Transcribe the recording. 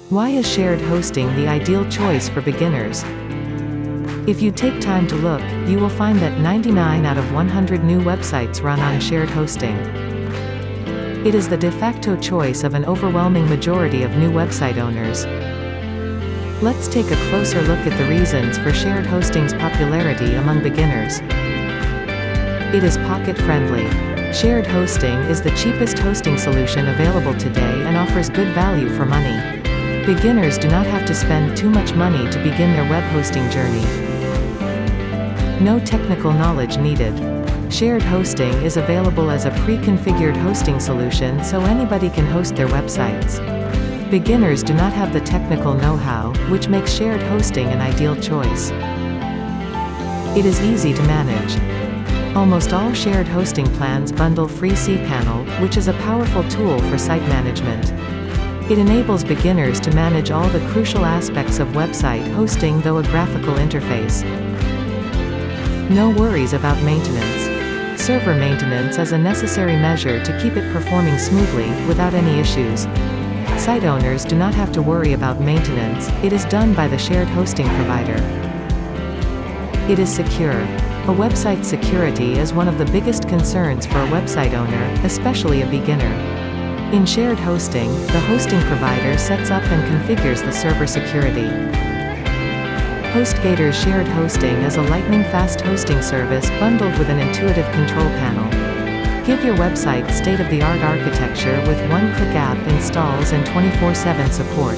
Why is shared hosting the ideal choice for beginners? If you take time to look, you will find that 99 out of 100 new websites run on shared hosting. It is the de facto choice of an overwhelming majority of new website owners. Let's take a closer look at the reasons for shared hosting's popularity among beginners. It is pocket-friendly. Shared hosting is the cheapest hosting solution available today and offers good value for money. Beginners do not have to spend too much money to begin their web hosting journey. No technical knowledge needed. Shared hosting is available as a pre-configured hosting solution so anybody can host their websites. Beginners do not have the technical know-how, which makes shared hosting an ideal choice. It is easy to manage. Almost all shared hosting plans bundle free cPanel, which is a powerful tool for site management. It enables beginners to manage all the crucial aspects of website hosting through a graphical interface. No worries about maintenance. Server maintenance is a necessary measure to keep it performing smoothly, without any issues. Site owners do not have to worry about maintenance, it is done by the shared hosting provider. It is secure. A website's security is one of the biggest concerns for a website owner, especially a beginner. In shared hosting, the hosting provider sets up and configures the server security. HostGator's shared hosting is a lightning-fast hosting service bundled with an intuitive control panel. Give your website state-of-the-art architecture with one-click app installs and 24/7 support.